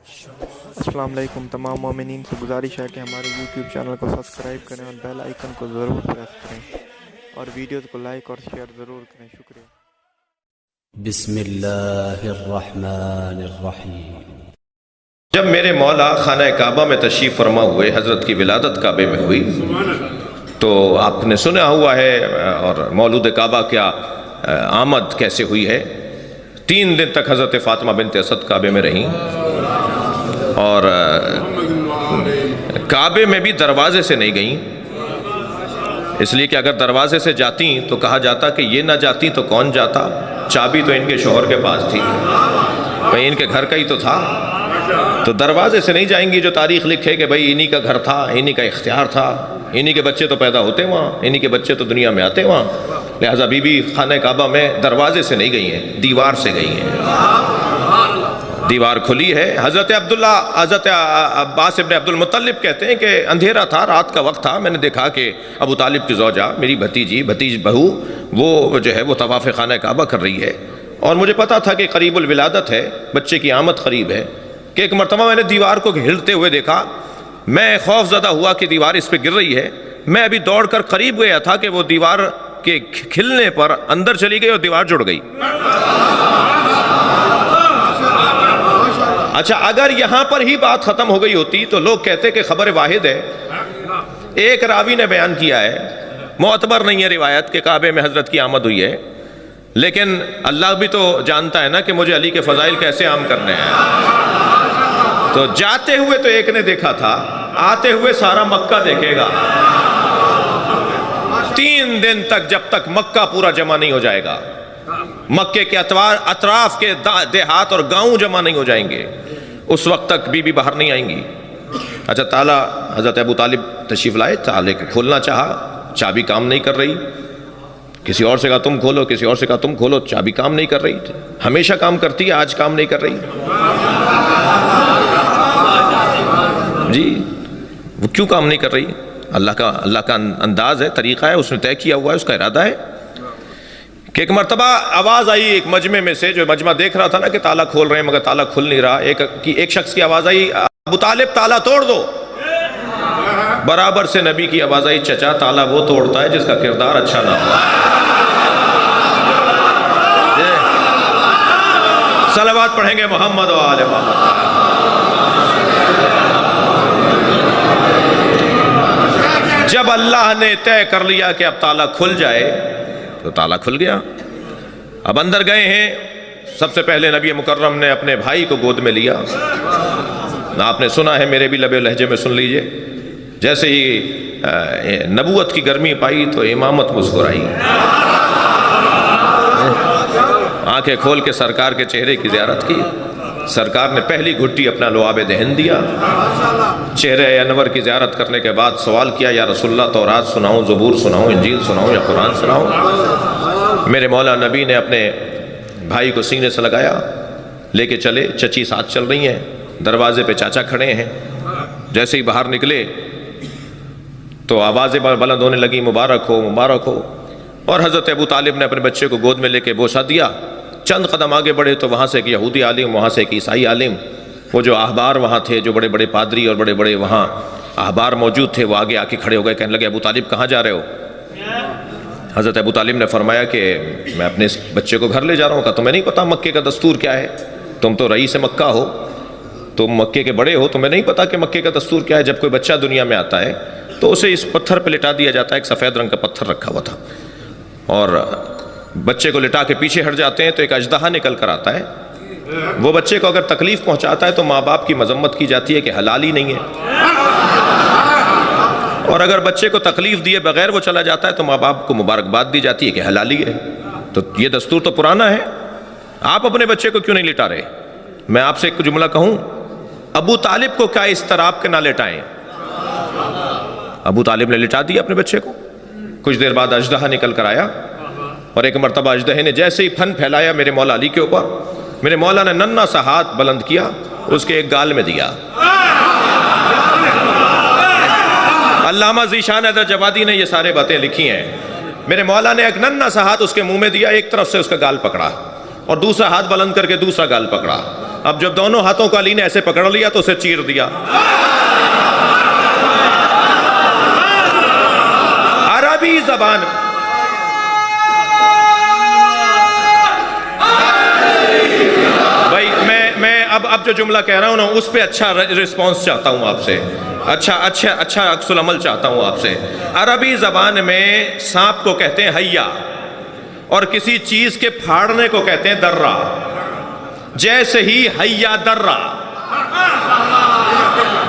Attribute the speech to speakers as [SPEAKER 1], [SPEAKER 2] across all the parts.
[SPEAKER 1] السلام علیکم تمام مومنین سے گزارش ہے کہ ہمارے یوٹیوب چینل کو سبسکرائب کریں اور بیل آئیکن کو ضرور پریس کریں اور ویڈیوز کو لائک اور شیئر ضرور کریں. شکریہ.
[SPEAKER 2] بسم اللہ الرحمن الرحیم.
[SPEAKER 3] جب میرے مولا خانہ کعبہ میں تشریف فرما ہوئے، حضرت کی ولادت کعبے میں ہوئی، تو آپ نے سنا ہوا ہے اور مولود کعبہ کیا آمد کیسے ہوئی ہے. 3 دن تک حضرت فاطمہ بنت اسد کعبے میں رہیں اور کعبے میں بھی دروازے سے نہیں گئیں، اس لیے کہ اگر دروازے سے جاتی تو کہا جاتا کہ یہ نہ جاتی تو کون جاتا، چابی تو ان کے شوہر کے پاس تھی، بھئی ان کے گھر کا ہی تو تھا، تو دروازے سے نہیں جائیں گی. جو تاریخ لکھے کہ بھئی انہی کا گھر تھا، انہی کا اختیار تھا، انہی کے بچے تو پیدا ہوتے وہاں، انہی کے بچے تو دنیا میں آتے وہاں، لہٰذا بی بی خانہ کعبہ میں دروازے سے نہیں گئی ہیں، دیوار سے گئی ہیں. دیوار کھلی ہے. حضرت عباس ابن عبد المطلب کہتے ہیں کہ اندھیرا تھا، رات کا وقت تھا، میں نے دیکھا کہ ابو طالب کی زوجہ میری بھتیج بہو وہ جو ہے وہ طواف خانہ کعبہ کر رہی ہے، اور مجھے پتا تھا کہ قریب الولادت ہے، بچے کی آمد قریب ہے، کہ ایک مرتبہ میں نے دیوار کو ہلتے ہوئے دیکھا. میں خوف زدہ ہوا کہ دیوار اس پہ گر رہی ہے. میں ابھی دوڑ کر قریب گیا تھا کہ وہ دیوار کے کھلنے پر اندر چلی گئی اور دیوار جڑ گئی. اچھا، اگر یہاں پر ہی بات ختم ہو گئی ہوتی تو لوگ کہتے کہ خبر واحد ہے، ایک راوی نے بیان کیا ہے، معتبر نہیں ہے روایت کہ کعبے میں حضرت کی آمد ہوئی ہے، لیکن اللہ بھی تو جانتا ہے نا کہ مجھے علی کے فضائل کیسے عام کرنے ہیں. تو جاتے ہوئے تو ایک نے دیکھا تھا، آتے ہوئے سارا مکہ دیکھے گا. 3 دن تک، جب تک مکہ پورا جمع نہیں ہو جائے گا، مکے کے اطراف کے دیہات اور گاؤں جمع نہیں ہو جائیں گے، اس وقت تک بی بی باہر نہیں آئیں گی. اچھا، تالا حضرت ابو طالب تشریف لائے، تالے کو کھولنا چاہا، چابی کام نہیں کر رہی. کسی اور سے کہا تم کھولو، کسی اور سے کہا تم کھولو، چابی کام نہیں کر رہی. ہمیشہ کام کرتی ہے، آج کام نہیں کر رہی. جی، وہ کیوں کام نہیں کر رہی؟ اللہ کا انداز ہے، طریقہ ہے، اس نے طے کیا ہوا ہے، اس کا ارادہ ہے. کہ ایک مرتبہ آواز آئی ایک مجمع میں سے، جو مجمع دیکھ رہا تھا نا کہ تالا کھول رہے ہیں مگر تالا کھل نہیں رہا. ایک شخص کی آواز آئی، ابو طالب تالا توڑ دو. برابر سے نبی کی آواز آئی، چچا تالا وہ توڑتا ہے جس کا کردار اچھا نہ ہو. صلوات پڑھیں گے محمد و آل محمد. جب اللہ نے طے کر لیا کہ اب تالا کھل جائے تو تالا کھل گیا. اب اندر گئے ہیں. سب سے پہلے نبی مکرم نے اپنے بھائی کو گود میں لیا. آپ نے سنا ہے، میرے بھی لب لہجے میں سن لیجئے. جیسے ہی نبوت کی گرمی پائی تو امامت مسکرائی، آنکھیں کھول کے سرکار کے چہرے کی زیارت کی. سرکار نے پہلی گھٹی اپنا لعاب دہن دیا. چہرے انور کی زیارت کرنے کے بعد سوال کیا، یا رسول اللہ تورات سناؤں، زبور سناؤں، انجیل سناؤں یا قرآن سناؤں؟ میرے مولا نبی نے اپنے بھائی کو سینے سے لگایا، لے کے چلے. چچی ساتھ چل رہی ہیں، دروازے پہ چاچا کھڑے ہیں. جیسے ہی باہر نکلے تو آوازیں بلند ہونے لگی، مبارک ہو مبارک ہو. اور حضرت ابو طالب نے اپنے بچے کو گود میں لے کے بوسہ دیا. چند قدم آگے بڑھے تو وہاں سے ایک یہودی عالم، وہاں سے ایک عیسائی عالم، وہ جو احبار وہاں تھے، جو بڑے بڑے پادری اور بڑے بڑے وہاں احبار موجود تھے، وہ آگے آ کے کھڑے ہو گئے. کہنے لگے، ابو طالب کہاں جا رہے ہو؟ حضرت ابو طالب نے فرمایا کہ میں اپنے اس بچے کو گھر لے جا رہا ہوں. کہا تمہیں نہیں پتا مکے کا دستور کیا ہے؟ تم تو رئیس مکہ ہو، تم مکے کے بڑے ہو، تمہیں نہیں پتا کہ مکے کا دستور کیا ہے؟ جب کوئی بچہ دنیا میں آتا ہے تو اسے اس پتھر پہ لٹا دیا جاتا ہے. ایک سفید رنگ کا پتھر رکھا ہوا تھا، اور بچے کو لٹا کے پیچھے ہٹ جاتے ہیں تو ایک اژدہا نکل کر آتا ہے. وہ بچے کو اگر تکلیف پہنچاتا ہے تو ماں باپ کی مذمت کی جاتی ہے کہ حلال ہی نہیں ہے، اور اگر بچے کو تکلیف دیے بغیر وہ چلا جاتا ہے تو ماں باپ کو مبارکباد دی جاتی ہے کہ حلالی ہے. تو یہ دستور تو پرانا ہے، آپ اپنے بچے کو کیوں نہیں لٹا رہے؟ میں آپ سے ایک جملہ کہوں، ابو طالب کو کیا اضطراب کے نہ لٹائیں؟ ابو طالب نے لٹا دیا اپنے بچے کو. کچھ دیر بعد اژدہا نکل کر آیا، اور ایک مرتبہ اژدہے نے جیسے ہی پھن پھیلایا میرے مولا علی کے اوپر، میرے مولا نے ننھا سا ہاتھ بلند کیا، اس کے ایک گال میں دیا. علامہ ذیشان حیدر جوادی نے یہ سارے باتیں لکھی ہیں. میرے مولا نے ایک ننھا سا ہاتھ اس کے منہ میں دیا، ایک طرف سے اس کا گال پکڑا اور دوسرا ہاتھ بلند کر کے دوسرا گال پکڑا. اب جب دونوں ہاتھوں کو علی نے ایسے پکڑ لیا تو اسے چیر دیا. عربی زبان بھائی میں اب جو جملہ کہہ رہا ہوں نا اس پہ اچھا رسپانس چاہتا ہوں آپ سے, اچھا عکس العمل چاہتا ہوں آپ سے. عربی زبان میں سانپ کو کہتے ہیں حیا, اور کسی چیز کے پھاڑنے کو کہتے ہیں درہ. جیسے ہی حیا درہ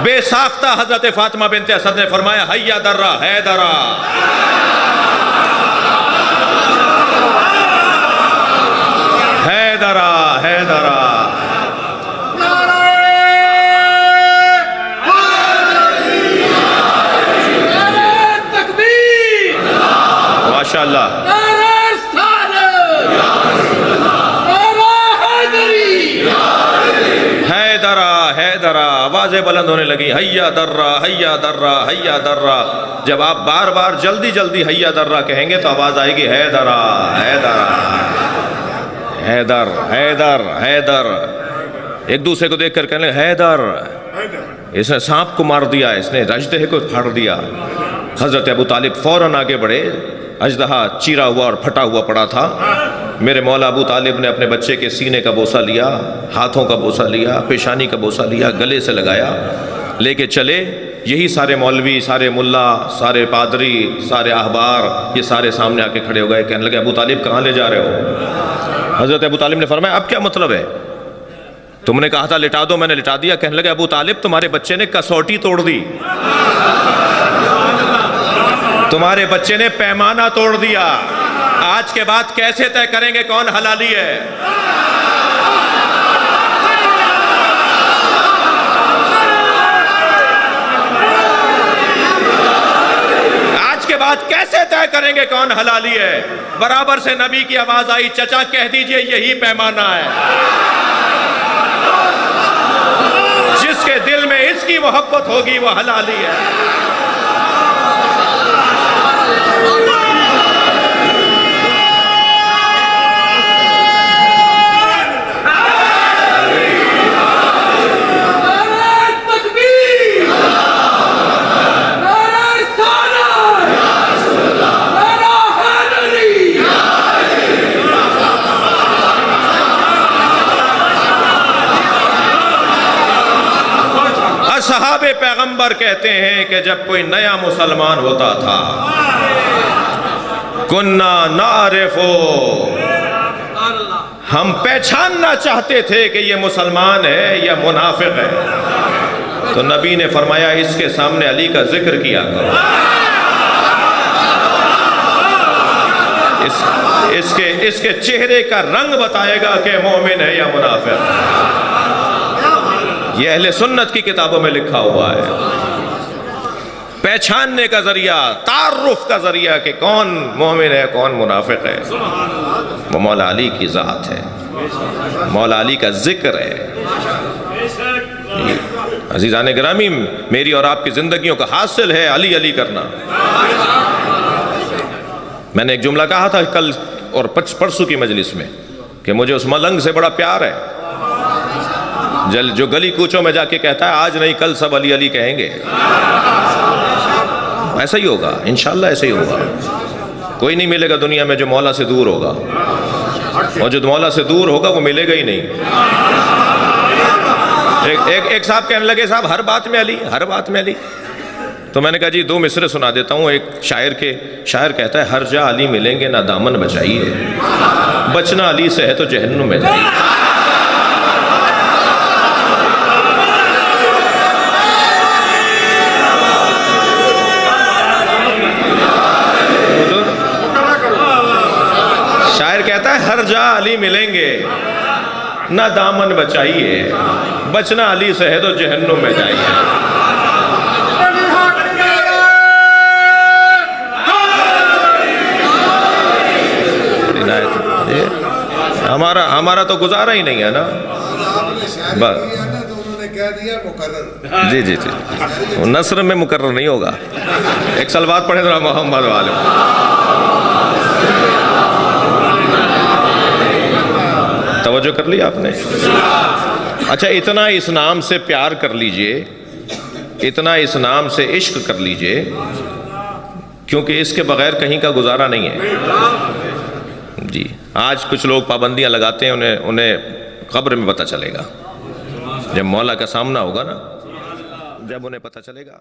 [SPEAKER 3] بے ساختہ حضرت فاطمہ بنت اسد نے فرمایا حیا درہ ہے درہ. ماشاءاللہ حیدرہ آوازیں بلند ہونے لگی, حیا درہ حیا درہ حیا درہ. جب آپ بار بار جلدی جلدی حیا درہ کہیں گے تو آواز آئے گی حیدرہ حیدرہ حیدر حیدر حیدر. ایک دوسرے کو دیکھ کر کہنے لگے حیدر, اس نے سانپ کو مار دیا, اس نے اژدہے کو پھاڑ دیا. حضرت ابو طالب فوراً آگے بڑھے, اژدہا چیرا ہوا اور پھٹا ہوا پڑا تھا. میرے مولا ابو طالب نے اپنے بچے کے سینے کا بوسہ لیا, ہاتھوں کا بوسہ لیا, پیشانی کا بوسہ لیا, گلے سے لگایا, لے کے چلے. یہی سارے مولوی, سارے ملا, سارے پادری, سارے احبار, یہ سارے سامنے آ کے کھڑے ہو گئے. کہنے لگے ابو طالب کہاں لے جا رہے ہو؟ حضرت ابو طالب نے فرمایا اب کیا مطلب ہے؟ تم نے کہا تھا لٹا دو, میں نے لٹا دیا. کہنے لگے ابو طالب تمہارے بچے نے کسوٹی توڑ دی, تمہارے بچے نے پیمانہ توڑ دیا. آج کے بعد کیسے طے کریں گے کون حلالی ہے؟ آج کے بعد کیسے طے کریں گے کون حلالی ہے؟ برابر سے نبی کی آواز آئی, چچا کہہ دیجئے یہی پیمانہ ہے. جس کے دل میں اس کی محبت ہوگی وہ حلالی ہے. صحابہ پیغمبر کہتے ہیں کہ جب کوئی نیا مسلمان ہوتا تھا, کننا نعرفو, ہم پہچاننا چاہتے تھے کہ یہ مسلمان ہے یا منافق ہے. تو نبی نے فرمایا اس کے سامنے علی کا ذکر کیا کرو, اس کے چہرے کا رنگ بتائے گا کہ مومن ہے یا منافق. یہ اہل سنت کی کتابوں میں لکھا ہوا ہے. پہچاننے کا ذریعہ, تعارف کا ذریعہ کہ کون مومن ہے کون منافق ہے, وہ مولا علی کی ذات ہے, مولا علی کا ذکر ہے. عزیزان گرامی, میری اور آپ کی زندگیوں کا حاصل ہے علی علی کرنا. میں نے ایک جملہ کہا تھا کل اور پرسوں کی مجلس میں کہ مجھے اس ملنگ سے بڑا پیار ہے جو گلی کوچوں میں جا کے کہتا ہے آج نہیں کل سب علی علی کہیں گے. ایسا ہی ہوگا انشاءاللہ, ایسا ہی ہوگا. کوئی نہیں ملے گا دنیا میں جو مولا سے دور ہوگا, اور جو مولا سے دور ہوگا وہ ملے گا ہی نہیں. ایک صاحب کہنے لگے صاحب ہر بات میں علی, ہر بات میں علی. تو میں نے کہا جی 2 مصرے سنا دیتا ہوں. ایک شاعر کہتا ہے ہر جا علی ملیں گے نہ دامن بچائیے, بچنا علی سے ہے تو جہنم میں جائیے. شاعر کہتا ہے ہر جا علی ملیں گے نہ دامن بچائیے, بچنا علی سے ہے تو جہنم میں جائیے. ہمارا تو گزارا ہی نہیں ہے نا. بس جی جی جی, نثر میں مقرر نہیں ہوگا. ایک سلوات پڑھیں ذرا محمد والے. توجہ کر لی آپ نے؟ اچھا اتنا اس نام سے پیار کر لیجئے، اتنا اس نام سے عشق کر لیجئے، کیونکہ اس کے بغیر کہیں کا گزارا نہیں ہے جی۔ آج کچھ لوگ پابندیاں لگاتے ہیں، انہیں قبر میں پتہ چلے گا، جب مولا کا سامنا ہوگا نا، جب انہیں پتہ چلے گا۔